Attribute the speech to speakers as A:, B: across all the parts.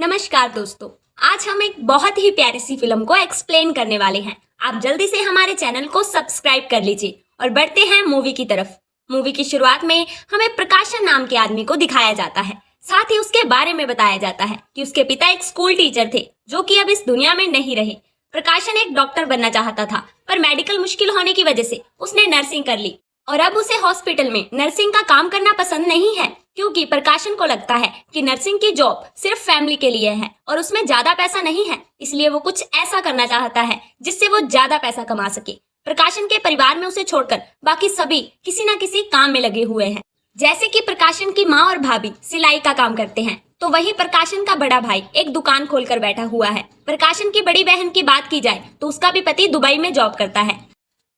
A: नमस्कार दोस्तों, आज हम एक बहुत ही प्यारी सी फिल्म को एक्सप्लेन करने वाले हैं। आप जल्दी से हमारे चैनल को सब्सक्राइब कर लीजिए और बढ़ते हैं मूवी की तरफ। मूवी की शुरुआत में हमें प्रकाशन नाम के आदमी को दिखाया जाता है। साथ ही उसके बारे में बताया जाता है कि उसके पिता एक स्कूल टीचर थे जो कि अब इस दुनिया में नहीं रहे। प्रकाशन एक डॉक्टर बनना चाहता था, पर मेडिकल मुश्किल होने की वजह से उसने नर्सिंग कर ली और अब उसे हॉस्पिटल में नर्सिंग का काम करना पसंद नहीं है, क्योंकि प्रकाशन को लगता है कि नर्सिंग की जॉब सिर्फ फैमिली के लिए है और उसमें ज्यादा पैसा नहीं है। इसलिए वो कुछ ऐसा करना चाहता है जिससे वो ज्यादा पैसा कमा सके। प्रकाशन के परिवार में उसे छोड़कर बाकी सभी किसी न किसी काम में लगे हुए हैं। जैसे कि प्रकाशन की माँ और भाभी सिलाई का काम करते हैं, तो वही प्रकाशन का बड़ा भाई एक दुकान खोलकर बैठा हुआ है। प्रकाशन की बड़ी बहन की बात की जाए तो उसका भी पति दुबई में जॉब करता है।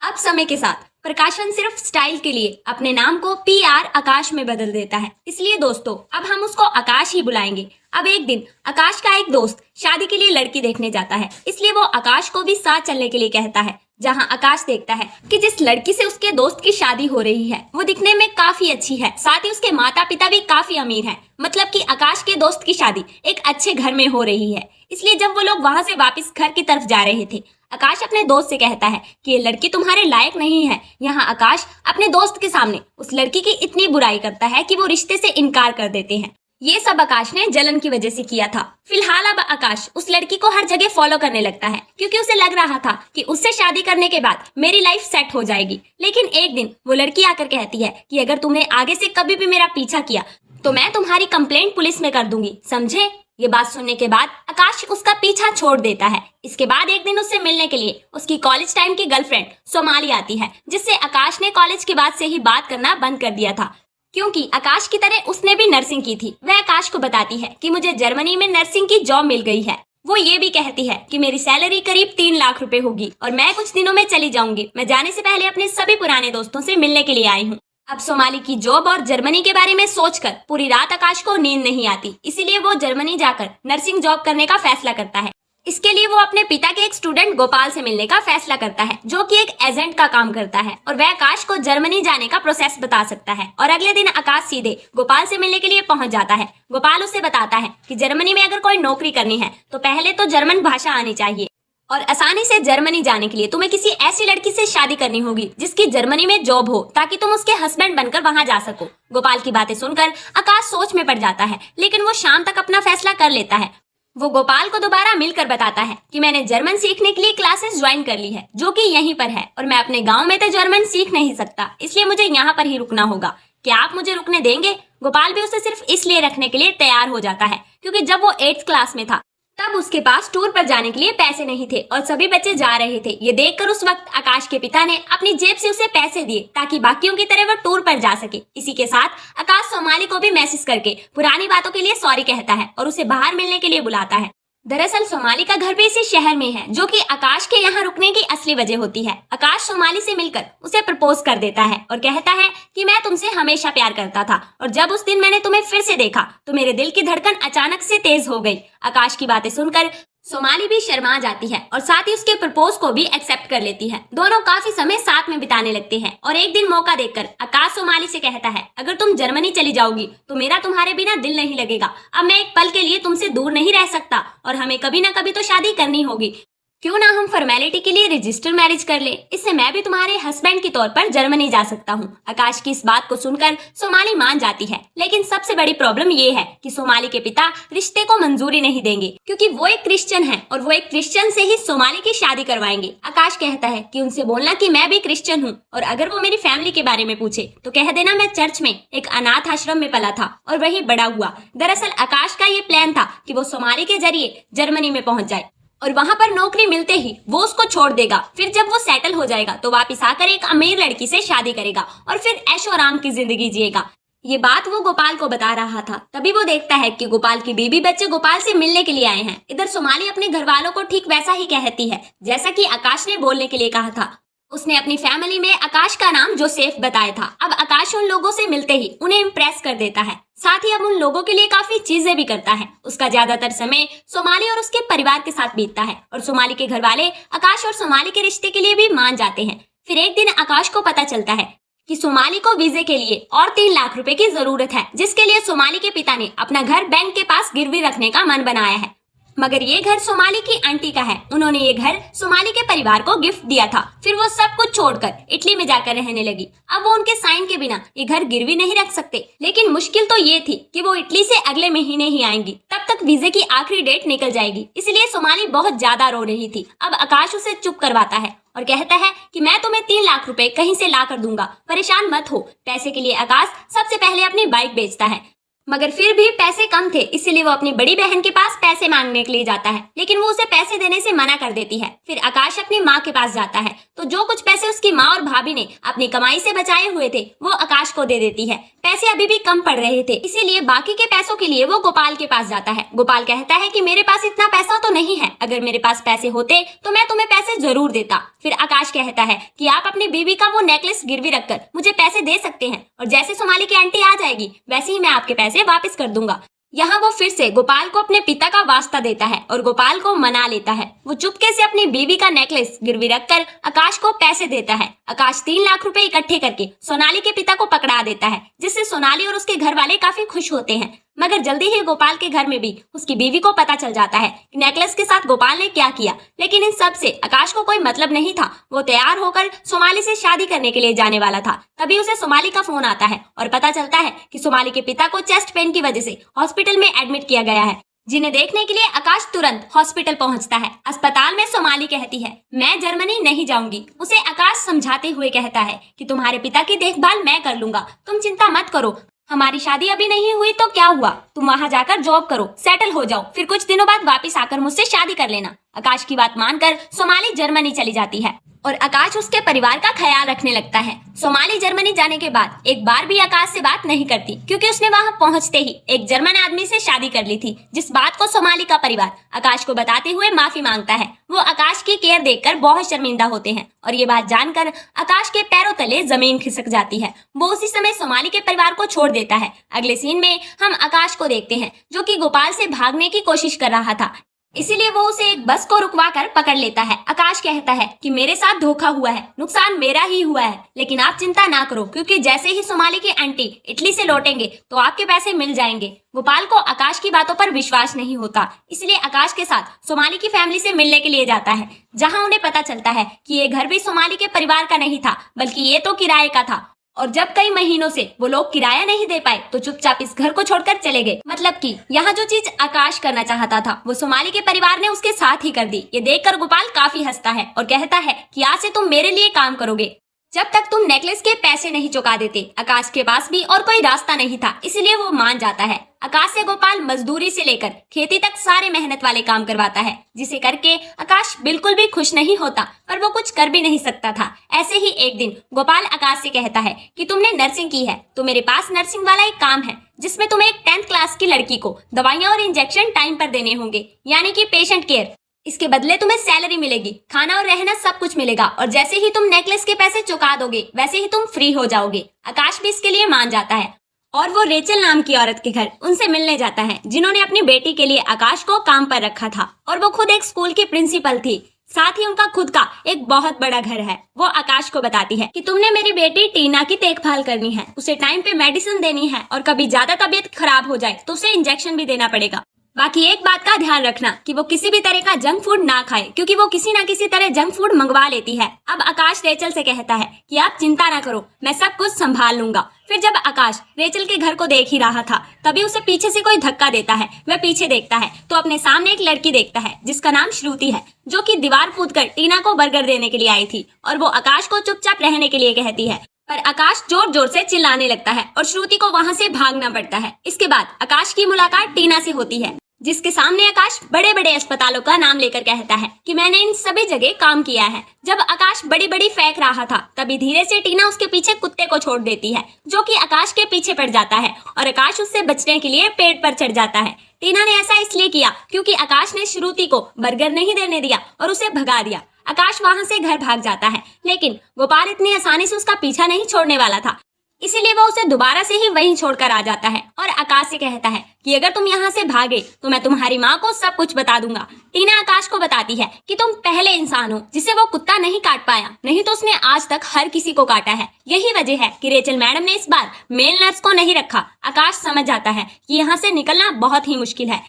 A: अब समय के साथ प्रकाशन सिर्फ स्टाइल के लिए अपने नाम को PR आकाश में बदल देता है। इसलिए दोस्तों, अब हम उसको आकाश ही बुलाएंगे। अब एक दिन आकाश का एक दोस्त शादी के लिए लड़की देखने जाता है, इसलिए वो आकाश को भी साथ चलने के लिए कहता है। जहां आकाश देखता है कि जिस लड़की से उसके दोस्त की शादी हो रही है वो दिखने में काफी अच्छी है, साथ ही उसके माता पिता भी काफी अमीर हैं। मतलब कि आकाश के दोस्त की शादी एक अच्छे घर में हो रही है। इसलिए जब वो लोग वहां से वापस घर की तरफ जा रहे थे, आकाश अपने दोस्त से कहता है कि ये लड़की तुम्हारे लायक नहीं है। यहाँ आकाश अपने दोस्त के सामने उस लड़की की इतनी बुराई करता है कि वो रिश्ते से इनकार कर देते हैं। ये सब आकाश ने जलन की वजह से किया था। फिलहाल अब आकाश उस लड़की को हर जगह फॉलो करने लगता है, क्योंकि उसे लग रहा था कि उससे शादी करने के बाद मेरी लाइफ सेट हो जाएगी। लेकिन एक दिन वो लड़की आकर कहती है कि अगर तुमने आगे से कभी भी मेरा पीछा किया तो मैं तुम्हारी कंप्लेंट पुलिस में कर दूंगी, समझे। ये बात सुनने के बाद आकाश उसका पीछा छोड़ देता है। इसके बाद एक दिन उससे मिलने के लिए उसकी कॉलेज टाइम की गर्लफ्रेंड सोमाली आती है, जिससे आकाश ने कॉलेज के बाद से ही बात करना बंद कर दिया था, क्योंकि आकाश की तरह उसने भी नर्सिंग की थी। वह आकाश को बताती है कि मुझे जर्मनी में नर्सिंग की जॉब मिल गई है। वो ये भी कहती है कि मेरी सैलरी करीब 3 लाख रुपए होगी और मैं कुछ दिनों में चली जाऊंगी। मैं जाने से पहले अपने सभी पुराने दोस्तों से मिलने के लिए आई हूँ। अब सोमाली की जॉब और जर्मनी के बारे में सोचकर पूरी रात आकाश को नींद नहीं आती, इसीलिए वो जर्मनी जाकर नर्सिंग जॉब करने का फैसला करता है। इसके लिए वो अपने पिता के एक स्टूडेंट गोपाल से मिलने का फैसला करता है, जो कि एक एजेंट का काम करता है और वह आकाश को जर्मनी जाने का प्रोसेस बता सकता है। और अगले दिन आकाश सीधे गोपाल से मिलने के लिए पहुंच जाता है। गोपाल उसे बताता है कि जर्मनी में अगर कोई नौकरी करनी है तो पहले तो जर्मन भाषा आनी चाहिए और आसानी से जर्मनी जाने के लिए तुम्हें किसी ऐसी लड़की से शादी करनी होगी जिसकी जर्मनी में जॉब हो, ताकि तुम उसके हस्बैंड बनकर वहां जा सको। गोपाल की बातें सुनकर आकाश सोच में पड़ जाता है, लेकिन वो शाम तक अपना फैसला कर लेता है। वो गोपाल को दोबारा मिलकर बताता है कि मैंने जर्मन सीखने के लिए क्लासेस ज्वाइन कर ली है, जो कि यहीं पर है, और मैं अपने गाँव में तो जर्मन सीख नहीं सकता, इसलिए मुझे यहाँ पर ही रुकना होगा। क्या आप मुझे रुकने देंगे? गोपाल भी उसे सिर्फ इसलिए रखने के लिए तैयार हो जाता है क्योंकि जब वो 8th क्लास में था तब उसके पास टूर पर जाने के लिए पैसे नहीं थे और सभी बच्चे जा रहे थे। ये देखकर उस वक्त आकाश के पिता ने अपनी जेब से उसे पैसे दिए ताकि बाकियों की तरह वो टूर पर जा सके। इसी के साथ आकाश सोमाली को भी मैसेज करके पुरानी बातों के लिए सॉरी कहता है और उसे बाहर मिलने के लिए बुलाता है। दरअसल सोमाली का घर भी इसी शहर में है, जो कि आकाश के यहाँ रुकने की असली वजह होती है। आकाश सोमाली से मिलकर उसे प्रपोज कर देता है और कहता है कि मैं तुमसे हमेशा प्यार करता था और जब उस दिन मैंने तुम्हें फिर से देखा तो मेरे दिल की धड़कन अचानक से तेज हो गई। आकाश की बातें सुनकर सोमाली भी शर्मा जाती है और साथ ही उसके प्रपोज को भी एक्सेप्ट कर लेती है। दोनों काफी समय साथ में बिताने लगते हैं और एक दिन मौका देखकर आकाश सोमाली से कहता है, अगर तुम जर्मनी चली जाओगी तो मेरा तुम्हारे बिना दिल नहीं लगेगा। अब मैं एक पल के लिए तुमसे दूर नहीं रह सकता और हमें कभी ना कभी तो शादी करनी होगी। क्यों ना हम फॉर्मेलिटी के लिए रजिस्टर मैरिज कर ले, इससे मैं भी तुम्हारे हस्बैंड के तौर पर जर्मनी जा सकता हूँ। आकाश की इस बात को सुनकर सोमाली मान जाती है, लेकिन सबसे बड़ी प्रॉब्लम ये है कि सोमाली के पिता रिश्ते को मंजूरी नहीं देंगे, क्योंकि वो एक क्रिश्चियन है और वो एक क्रिश्चियन से ही सोमाली की शादी करवाएंगे। आकाश कहता है कि उनसे बोलना कि मैं भी क्रिश्चियन हूँ और अगर वो मेरी फैमिली के बारे में पूछे तो कह देना मैं चर्च में एक अनाथ आश्रम में पला था और वही बड़ा हुआ। दरअसल आकाश का ये प्लान था कि वो सोमाली के जरिए जर्मनी में पहुंच जाए और वहां पर नौकरी मिलते ही वो उसको छोड़ देगा। फिर जब वो सेटल हो जाएगा तो वापस आकर एक अमीर लड़की से शादी करेगा और फिर ऐशो आराम की जिंदगी जिएगा। ये बात वो गोपाल को बता रहा था। तभी वो देखता है कि गोपाल की बीबी बच्चे गोपाल से मिलने के लिए आए हैं। इधर सोमाली अपने घर वालों को ठीक वैसा ही कहती है जैसा कि आकाश ने बोलने के लिए कहा था। उसने अपनी फैमिली में आकाश का नाम जोसेफ बताया था। अब आकाश उन लोगों से मिलते ही उन्हें इम्प्रेस कर देता है, साथ ही अब उन लोगों के लिए काफी चीजें भी करता है। उसका ज्यादातर समय सोमाली और उसके परिवार के साथ बीतता है और सोमाली के घर वाले आकाश और सोमाली के रिश्ते के लिए भी मान जाते हैं। फिर एक दिन आकाश को पता चलता है कि सोमाली को वीजे के लिए और 3 लाख रुपए की जरूरत है, जिसके लिए सोमाली के पिता ने अपना घर बैंक के पास गिरवी रखने का मन बनाया है। मगर ये घर सोमाली की आंटी का है। उन्होंने ये घर सोमाली के परिवार को गिफ्ट दिया था। फिर वो सब कुछ छोड़कर इटली में जाकर रहने लगी। अब वो उनके साइन के बिना ये घर गिरवी नहीं रख सकते। लेकिन मुश्किल तो ये थी कि वो इटली से अगले महीने ही आएंगी, तब तक वीजे की आखिरी डेट निकल जाएगी। इसलिए सोमाली बहुत ज्यादा रो रही थी। अब आकाश उसे चुप करवाता है और कहता है कि मैं तुम्हें 3 लाख रुपए कहीं से ला कर दूंगा, परेशान मत हो। पैसे के लिए आकाश सबसे पहले अपनी बाइक बेचता है, मगर फिर भी पैसे कम थे, इसीलिए वो अपनी बड़ी बहन के पास पैसे मांगने के लिए जाता है। लेकिन वो उसे पैसे देने से मना कर देती है। फिर आकाश अपनी माँ के पास जाता है तो जो कुछ पैसे उसकी माँ और भाभी ने अपनी कमाई से बचाए हुए थे वो आकाश को दे देती है। पैसे अभी भी कम पड़ रहे थे, इसीलिए बाकी के पैसों के लिए वो गोपाल के पास जाता है। गोपाल कहता है कि मेरे पास इतना पैसा तो नहीं है, अगर मेरे पास पैसे होते तो मैं तुम्हें पैसे जरूर देता। फिर आकाश कहता है कि आप अपनी बीवी का वो नेकलेस गिरवी रखकर मुझे पैसे दे सकते हैं, और जैसे सोमाली की आंटी आ जाएगी वैसे ही मैं आपके पैसे वापस कर दूंगा। यहाँ वो फिर से गोपाल को अपने पिता का वास्ता देता है और गोपाल को मना लेता है। वो चुपके से अपनी बीवी का नेकलेस गिरवी रखकर आकाश को पैसे देता है। आकाश 3 लाख रुपए इकट्ठे करके सोनाली के पिता को पकड़ा देता है, जिससे सोनाली और उसके घर वाले काफी खुश होते हैं। मगर जल्दी ही गोपाल के घर में भी उसकी बीवी को पता चल जाता है कि नेकलेस के साथ गोपाल ने क्या किया। लेकिन इन सब से आकाश को कोई मतलब नहीं था। वो तैयार होकर सोमाली से शादी करने के लिए जाने वाला था। तभी उसे सोमाली का फोन आता है और पता चलता है कि सोमाली के पिता को चेस्ट पेन की वजह से हॉस्पिटल में एडमिट किया गया है, जिन्हें देखने के लिए आकाश तुरंत हॉस्पिटल पहुंचता है। अस्पताल में सोमाली कहती है मैं जर्मनी नहीं जाऊंगी। उसे आकाश समझाते हुए कहता है कि तुम्हारे पिता की देखभाल मैं कर लूंगा, तुम चिंता मत करो। हमारी शादी अभी नहीं हुई तो क्या हुआ, तुम वहां जाकर जॉब करो, सेटल हो जाओ, फिर कुछ दिनों बाद वापस आकर मुझसे शादी कर लेना। आकाश की बात मानकर सोमाली जर्मनी चली जाती है और आकाश उसके परिवार का ख्याल रखने लगता है। सोमाली जर्मनी जाने के बाद एक बार भी आकाश से बात नहीं करती, क्योंकि उसने वहां पहुंचते ही एक जर्मन आदमी से शादी कर ली थी, जिस बात को सोमाली का परिवार आकाश को बताते हुए माफी मांगता है। वो आकाश की केयर देखकर बहुत शर्मिंदा होते हैं और ये बात जानकर आकाश के पैरों तले जमीन खिसक जाती है। वो उसी समय सोमाली के परिवार को छोड़ देता है। अगले सीन में हम आकाश को देखते हैं जो कि गोपाल से भागने की कोशिश कर रहा था, इसीलिए वो उसे एक बस को रुकवा कर पकड़ लेता है। आकाश कहता है कि मेरे साथ धोखा हुआ है, नुकसान मेरा ही हुआ है, लेकिन आप चिंता ना करो, क्योंकि जैसे ही सोमाली की आंटी इटली से लौटेंगे तो आपके पैसे मिल जाएंगे। गोपाल को आकाश की बातों पर विश्वास नहीं होता, इसलिए आकाश के साथ सोमाली की फैमिली से मिलने के लिए जाता है, जहाँ उन्हें पता चलता है कि ये घर भी सोमाली के परिवार का नहीं था, बल्कि ये तो किराए का था। और जब कई महीनों से वो लोग किराया नहीं दे पाए तो चुपचाप इस घर को छोड़कर चले गए। मतलब कि यहाँ जो चीज आकाश करना चाहता था वो सोमाली के परिवार ने उसके साथ ही कर दी। ये देखकर गोपाल काफी हंसता है और कहता है कि आज से तुम मेरे लिए काम करोगे जब तक तुम नेकलेस के पैसे नहीं चुका देते। आकाश के पास भी और कोई रास्ता नहीं था, इसलिए वो मान जाता है। आकाश से गोपाल मजदूरी से लेकर खेती तक सारे मेहनत वाले काम करवाता है, जिसे करके आकाश बिल्कुल भी खुश नहीं होता, पर वो कुछ कर भी नहीं सकता था। ऐसे ही एक दिन गोपाल आकाश से कहता है कि तुमने नर्सिंग की है तो मेरे पास नर्सिंग वाला एक काम है, जिसमें तुम्हें एक 10th क्लास की लड़की को दवाइयां और इंजेक्शन टाइम पर देने होंगे, यानी कि पेशेंट केयर। इसके बदले तुम्हें सैलरी मिलेगी, खाना और रहना सब कुछ मिलेगा, और जैसे ही तुम नेकलेस के पैसे चुका दोगे वैसे ही तुम फ्री हो जाओगे। आकाश भी इसके लिए मान जाता है और वो रेचल नाम की औरत के घर उनसे मिलने जाता है, जिन्होंने अपनी बेटी के लिए आकाश को काम पर रखा था, और वो खुद एक स्कूल की प्रिंसिपल थी। साथ ही उनका खुद का एक बहुत बड़ा घर है। वो आकाश को बताती है कि तुमने मेरी बेटी टीना की देखभाल करनी है, उसे टाइम पे मेडिसिन देनी है, और कभी ज्यादा तबीयत खराब हो जाए तो उसे इंजेक्शन भी देना पड़ेगा। बाकी एक बात का ध्यान रखना कि वो किसी भी तरह का जंक फूड ना खाए, क्योंकि वो किसी ना किसी तरह जंक फूड मंगवा लेती है। अब आकाश रेचल से कहता है कि आप चिंता ना करो, मैं सब कुछ संभाल लूंगा। फिर जब आकाश रेचल के घर को देख ही रहा था, तभी उसे पीछे से कोई धक्का देता है। वह पीछे देखता है तो अपने सामने एक लड़की देखता है जिसका नाम श्रुति है, जो कि दीवार कूदकर टीना को बर्गर देने के लिए आई थी, और वो आकाश को चुपचाप रहने के लिए कहती है। पर आकाश जोर जोर से चिल्लाने लगता है और श्रुति को वहां से भागना पड़ता है। इसके बाद आकाश की मुलाकात टीना से होती है, जिसके सामने आकाश बड़े बड़े अस्पतालों का नाम लेकर कहता है कि मैंने इन सभी जगह काम किया है। जब आकाश बड़ी बड़ी फेंक रहा था, तभी धीरे से टीना उसके पीछे कुत्ते को छोड़ देती है, जो कि आकाश के पीछे पड़ जाता है, और आकाश उससे बचने के लिए पेड़ पर चढ़ जाता है। टीना ने ऐसा इसलिए किया क्योंकि आकाश ने श्रुति को बर्गर नहीं देने दिया और उसे भगा दिया। आकाश वहां से घर भाग जाता है, लेकिन गोपाल इतनी आसानी से उसका पीछा नहीं छोड़ने वाला था, इसीलिए वो उसे दोबारा से ही वहीं छोड़कर आ जाता है और आकाश से कहता है कि अगर तुम यहाँ से भागे तो मैं तुम्हारी माँ को सब कुछ बता दूंगा। टीना आकाश को बताती है कि तुम पहले इंसान हो जिसे वो कुत्ता नहीं काट पाया, नहीं तो उसने आज तक हर किसी को काटा है। यही वजह है कि रेचल मैडम ने इस बार मेल नर्स को नहीं रखा। आकाश समझ जाता है कि यहाँ से निकलना बहुत ही मुश्किल है,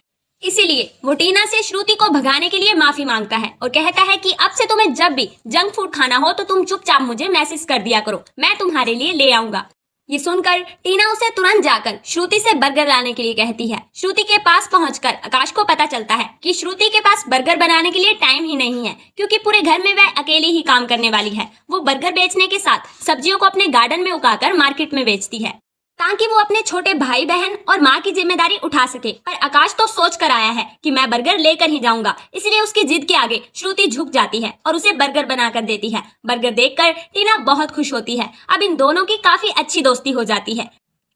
A: इसीलिए वो टीना से श्रुति को भगाने के लिए माफी मांगता है और कहता है कि अब से तुम्हें जब भी जंक फूड खाना हो तो तुम चुपचाप मुझे मैसेज कर दिया करो, मैं तुम्हारे लिए ले आऊंगा। ये सुनकर टीना उसे तुरंत जाकर श्रुति से बर्गर लाने के लिए कहती है। श्रुति के पास पहुंचकर आकाश को पता चलता है कि श्रुति के पास बर्गर बनाने के लिए टाइम ही नहीं है, क्योंकि पूरे घर में वह अकेली ही काम करने वाली है। वो बर्गर बेचने के साथ सब्जियों को अपने गार्डन में उगाकर मार्केट में बेचती है ताकि वो अपने छोटे भाई बहन और माँ की जिम्मेदारी उठा सके। पर आकाश तो सोच कर आया है कि मैं बर्गर लेकर ही जाऊंगा, इसलिए उसकी जिद के आगे श्रुति झुक जाती है और उसे बर्गर बनाकर देती है। बर्गर देखकर टीना बहुत खुश होती है। अब इन दोनों की काफी अच्छी दोस्ती हो जाती है।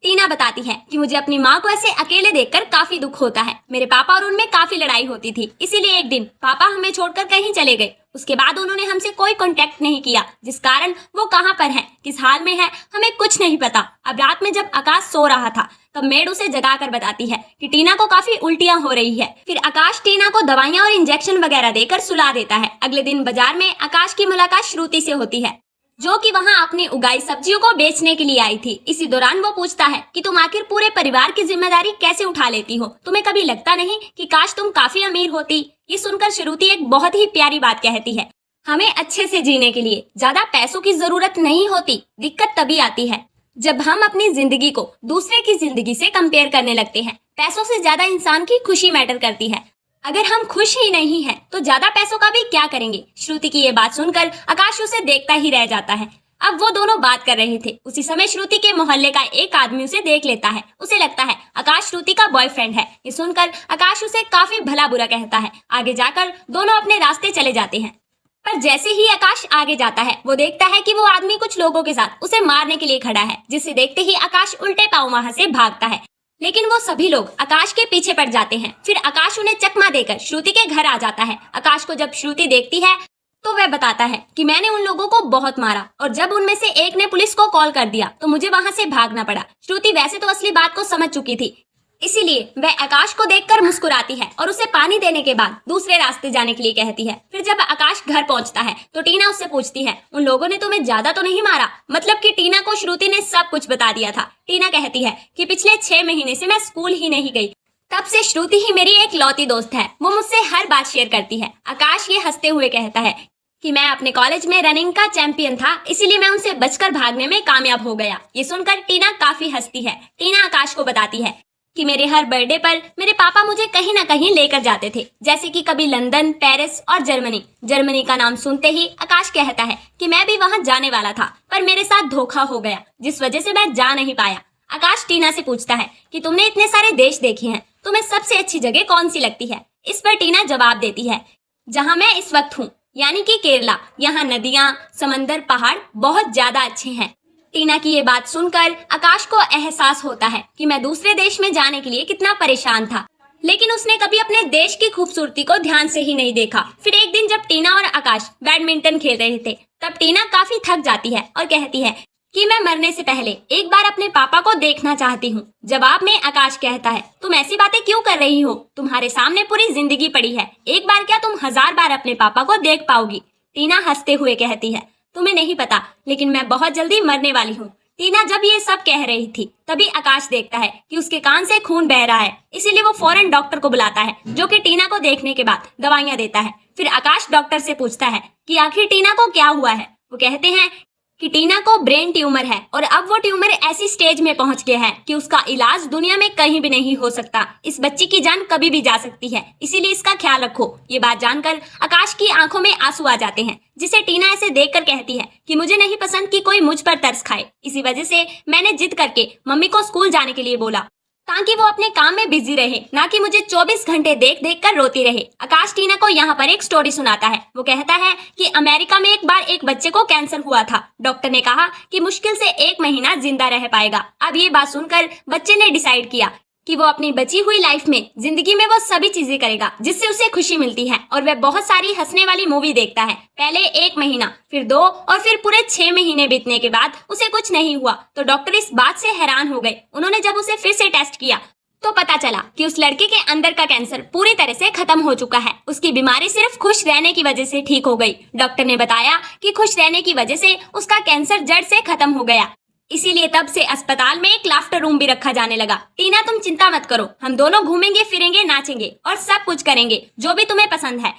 A: टीना बताती है कि मुझे अपनी माँ को ऐसे अकेले देखकर काफी दुख होता है। मेरे पापा और उनमें काफी लड़ाई होती थी, इसीलिए एक दिन पापा हमें छोड़कर कहीं चले गए। उसके बाद उन्होंने हमसे कोई कांटेक्ट नहीं किया, जिस कारण वो कहाँ पर है, किस हाल में है, हमें कुछ नहीं पता। अब रात में जब आकाश सो रहा था तब मेड उसे जगाकर बताती है कि टीना को काफी उल्टियां हो रही है। फिर आकाश टीना को दवाइयां और इंजेक्शन वगैरह देकर सुला देता है। अगले दिन बाजार में आकाश की मुलाकात श्रुति से होती है, जो कि वहां अपनी उगाई सब्जियों को बेचने के लिए आई थी। इसी दौरान वो पूछता है कि तुम आखिर पूरे परिवार की जिम्मेदारी कैसे उठा लेती हो, तुम्हें कभी लगता नहीं कि काश तुम काफी अमीर होती। ये सुनकर श्रुति एक बहुत ही प्यारी बात कहती है, हमें अच्छे से जीने के लिए ज्यादा पैसों की जरूरत नहीं होती। दिक्कत तभी आती है जब हम अपनी जिंदगी को दूसरे की जिंदगी से कंपेयर करने लगते हैं। पैसों से ज्यादा इंसान की खुशी मैटर करती है। अगर हम खुश ही नहीं हैं, तो ज्यादा पैसों का भी क्या करेंगे। श्रुति की ये बात सुनकर आकाश उसे देखता ही रह जाता है। अब वो दोनों बात कर रहे थे, उसी समय श्रुति के मोहल्ले का एक आदमी उसे देख लेता है। उसे लगता है आकाश श्रुति का बॉयफ्रेंड है। ये सुनकर आकाश उसे काफी भला बुरा कहता है। आगे जाकर दोनों अपने रास्ते चले जाते हैं। पर जैसे ही आकाश आगे जाता है, वो देखता है कि वो आदमी कुछ लोगों के साथ उसे मारने के लिए खड़ा है, जिसे देखते ही आकाश उल्टे पांव वहां से भागता है। लेकिन वो सभी लोग आकाश के पीछे पड़ जाते हैं। फिर आकाश उन्हें चकमा देकर श्रुति के घर आ जाता है। आकाश को जब श्रुति देखती है तो वह बताता है कि मैंने उन लोगों को बहुत मारा और जब उनमें से एक ने पुलिस को कॉल कर दिया तो मुझे वहां से भागना पड़ा। श्रुति वैसे तो असली बात को समझ चुकी थी, इसीलिए वह आकाश को देखकर मुस्कुराती है और उसे पानी देने के बाद दूसरे रास्ते जाने के लिए कहती है। फिर जब आकाश घर पहुंचता है तो टीना उससे पूछती है, उन लोगों ने तुम्हें ज्यादा तो नहीं मारा? मतलब कि टीना को श्रुति ने सब कुछ बता दिया था। टीना कहती है कि पिछले 6 महीने से मैं स्कूल ही नहीं गई, तब से श्रुति ही मेरी एक लौती दोस्त है, वो मुझसे हर बात शेयर करती है। आकाश ये हंसते हुए कहता है कि मैं अपने कॉलेज में रनिंग का चैंपियन था, इसीलिए मैं उनसे बचकर भागने में कामयाब हो गया। ये सुनकर टीना काफी हंसती है। टीना आकाश को बताती है कि मेरे हर बर्थडे पर मेरे पापा मुझे कहीं ना कहीं लेकर जाते थे, जैसे कि कभी लंदन, पेरिस और जर्मनी। जर्मनी का नाम सुनते ही आकाश कहता है कि मैं भी वहां जाने वाला था, पर मेरे साथ धोखा हो गया, जिस वजह से मैं जा नहीं पाया। आकाश टीना से पूछता है कि तुमने इतने सारे देश देखे हैं, तुम्हें सबसे अच्छी जगह कौन सी लगती है? इस पर टीना जवाब देती है, जहाँ मैं इस वक्त हूँ, यानी कि केरला। यहाँ नदियाँ, समंदर, पहाड़ बहुत ज्यादा अच्छे हैं। टीना की ये बात सुनकर आकाश को एहसास होता है कि मैं दूसरे देश में जाने के लिए कितना परेशान था, लेकिन उसने कभी अपने देश की खूबसूरती को ध्यान से ही नहीं देखा। फिर एक दिन जब टीना और आकाश बैडमिंटन खेल रहे थे, तब टीना काफी थक जाती है और कहती है कि मैं मरने से पहले एक बार अपने पापा को देखना चाहती हूँ। जवाब में आकाश कहता है, तुम ऐसी बातें क्यों कर रही हो? तुम्हारे सामने पूरी जिंदगी पड़ी है, एक बार क्या तुम 1000 बार अपने पापा को देख पाओगी? टीना हंसते हुए कहती है, तुम्हें नहीं पता, लेकिन मैं बहुत जल्दी मरने वाली हूँ। टीना जब ये सब कह रही थी तभी आकाश देखता है कि उसके कान से खून बह रहा है, इसीलिए वो फौरन डॉक्टर को बुलाता है, जो कि टीना को देखने के बाद दवाइयां देता है। फिर आकाश डॉक्टर से पूछता है कि आखिर टीना को क्या हुआ है। वो कहते हैं कि टीना को ब्रेन ट्यूमर है और अब वो ट्यूमर ऐसी स्टेज में पहुंच गया है कि उसका इलाज दुनिया में कहीं भी नहीं हो सकता। इस बच्ची की जान कभी भी जा सकती है, इसीलिए इसका ख्याल रखो। ये बात जानकर आकाश की आंखों में आंसू आ जाते हैं, जिसे टीना ऐसे देखकर कहती है कि मुझे नहीं पसंद कि कोई मुझ पर तरस खाए, इसी वजह से मैंने जिद करके मम्मी को स्कूल जाने के लिए बोला, ताकि वो अपने काम में बिजी रहे, ना कि मुझे 24 घंटे देख देख कर रोती रहे। आकाश टीना को यहाँ पर एक स्टोरी सुनाता है। वो कहता है कि अमेरिका में एक बार एक बच्चे को कैंसर हुआ था। डॉक्टर ने कहा कि मुश्किल से 1 महीना जिंदा रह पाएगा। अब ये बात सुनकर बच्चे ने डिसाइड किया कि वो अपनी बची हुई लाइफ में जिंदगी में वो सभी चीजें करेगा जिससे उसे खुशी मिलती है और वह बहुत सारी हंसने वाली मूवी देखता है। पहले 1 महीना, फिर 2 और फिर पूरे 6 महीने बीतने के बाद उसे कुछ नहीं हुआ तो डॉक्टर इस बात से हैरान हो गए। उन्होंने जब उसे फिर से टेस्ट किया तो पता चला कि उस लड़के के अंदर का कैंसर पूरी तरह से खत्म हो चुका है। उसकी बीमारी सिर्फ खुश रहने की वजह से ठीक हो गई। डॉक्टर ने बताया कि खुश रहने की वजह से उसका कैंसर जड़ से खत्म हो गया। इसीलिए तब से अस्पताल में एक लाफ्टर रूम भी रखा जाने लगा। टीना, तुम चिंता मत करो, हम दोनों घूमेंगे फिरेंगे, नाचेंगे और सब कुछ करेंगे जो भी तुम्हें पसंद है।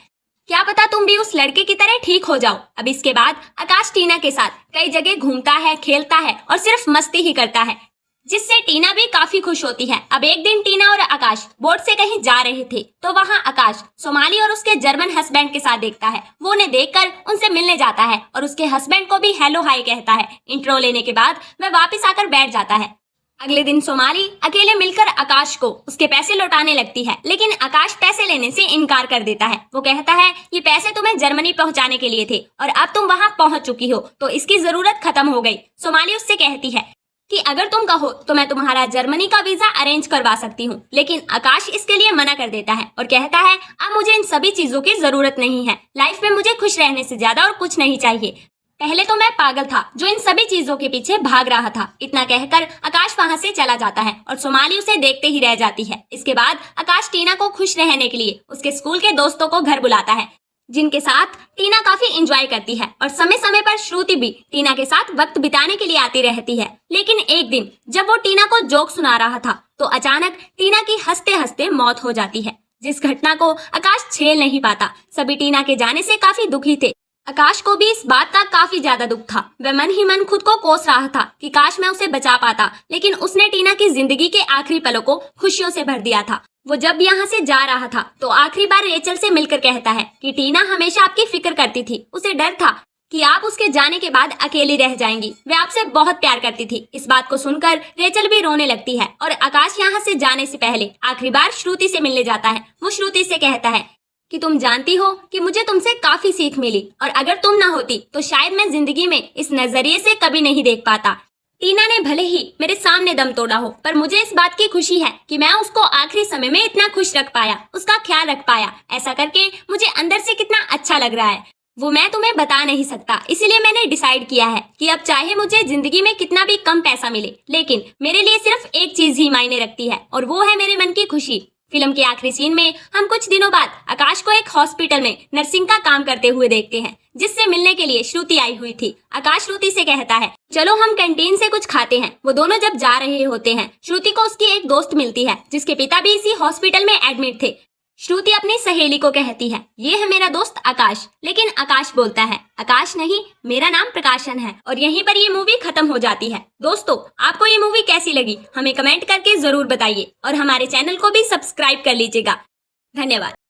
A: क्या पता तुम भी उस लड़के की तरह ठीक हो जाओ। अब इसके बाद आकाश टीना के साथ कई जगह घूमता है, खेलता है और सिर्फ मस्ती ही करता है, जिससे टीना भी काफी खुश होती है। अब एक दिन टीना और आकाश बोट से कहीं जा रहे थे तो वहाँ आकाश सोमाली और उसके जर्मन हस्बैंड के साथ देखता है। वो उन्हें देखकर उनसे मिलने जाता है और उसके हस्बैंड को भी हेलो हाय कहता है। इंट्रो लेने के बाद वह वापस आकर बैठ जाता है। अगले दिन सोमाली अकेले मिलकर आकाश को उसके पैसे लौटाने लगती है, लेकिन आकाश पैसे लेने से इनकार कर देता है। वो कहता है ये पैसे तुम्हें जर्मनी पहुंचाने के लिए थे और अब तुम वहां पहुंच चुकी हो तो इसकी जरूरत खत्म हो गई। सोमाली उससे कहती है कि अगर तुम कहो तो मैं तुम्हारा जर्मनी का वीजा अरेंज करवा सकती हूँ, लेकिन आकाश इसके लिए मना कर देता है और कहता है अब मुझे इन सभी चीजों की जरूरत नहीं है। लाइफ में मुझे खुश रहने से ज्यादा और कुछ नहीं चाहिए। पहले तो मैं पागल था जो इन सभी चीजों के पीछे भाग रहा था। इतना कहकर आकाश वहाँ से चला जाता है और सोमाली उसे देखते ही रह जाती है। इसके बाद आकाश टीना को खुश रहने के लिए उसके स्कूल के दोस्तों को घर बुलाता है, जिनके साथ टीना काफी एंजॉय करती है और समय समय पर श्रुति भी टीना के साथ वक्त बिताने के लिए आती रहती है। लेकिन एक दिन जब वो टीना को जोक सुना रहा था तो अचानक टीना की हंसते हंसते मौत हो जाती है, जिस घटना को आकाश झेल नहीं पाता। सभी टीना के जाने से काफी दुखी थे। आकाश को भी इस बात का काफी ज्यादा दुख था। वह मन ही मन खुद को कोस रहा था कि काश मैं उसे बचा पाता, लेकिन उसने टीना की जिंदगी के आखिरी पलों को खुशियों से भर दिया था। वो जब यहाँ से जा रहा था तो आखिरी बार रेचल से मिलकर कहता है कि टीना हमेशा आपकी फिक्र करती थी। उसे डर था कि आप उसके जाने के बाद अकेली रह जाएंगी। वह आपसे बहुत प्यार करती थी। इस बात को सुनकर रेचल भी रोने लगती है और आकाश यहाँ से जाने से पहले आखिरी बार श्रुति से मिलने जाता है। वो श्रुति से कहता है कि तुम जानती हो कि मुझे तुमसे काफी सीख मिली और अगर तुम ना होती तो शायद मैं जिंदगी में इस नजरिए से कभी नहीं देख पाता। टीना ने भले ही मेरे सामने दम तोड़ा हो, पर मुझे इस बात की खुशी है कि मैं उसको आखिरी समय में इतना खुश रख पाया, उसका ख्याल रख पाया। ऐसा करके मुझे अंदर से कितना अच्छा लग रहा है वो मैं तुम्हें बता नहीं सकता। इसीलिए मैंने डिसाइड किया है कि अब चाहे मुझे जिंदगी में कितना भी कम पैसा मिले, लेकिन मेरे लिए सिर्फ एक चीज ही मायने रखती है और वो है मेरे मन की खुशी। फिल्म के आखिरी सीन में हम कुछ दिनों बाद आकाश को एक हॉस्पिटल में नर्सिंग का काम करते हुए देखते हैं, जिससे मिलने के लिए श्रुति आई हुई थी। आकाश श्रुति से कहता है चलो हम कैंटीन से कुछ खाते हैं। वो दोनों जब जा रहे होते हैं श्रुति को उसकी एक दोस्त मिलती है जिसके पिता भी इसी हॉस्पिटल में एडमिट थे। श्रुति अपनी सहेली को कहती है ये है मेरा दोस्त आकाश, लेकिन आकाश बोलता है आकाश नहीं, मेरा नाम प्रकाशन है। और यहीं पर ये मूवी खत्म हो जाती है। दोस्तों, आपको ये मूवी कैसी लगी हमें कमेंट करके जरूर बताइए और हमारे चैनल को भी सब्सक्राइब कर लीजिएगा। धन्यवाद।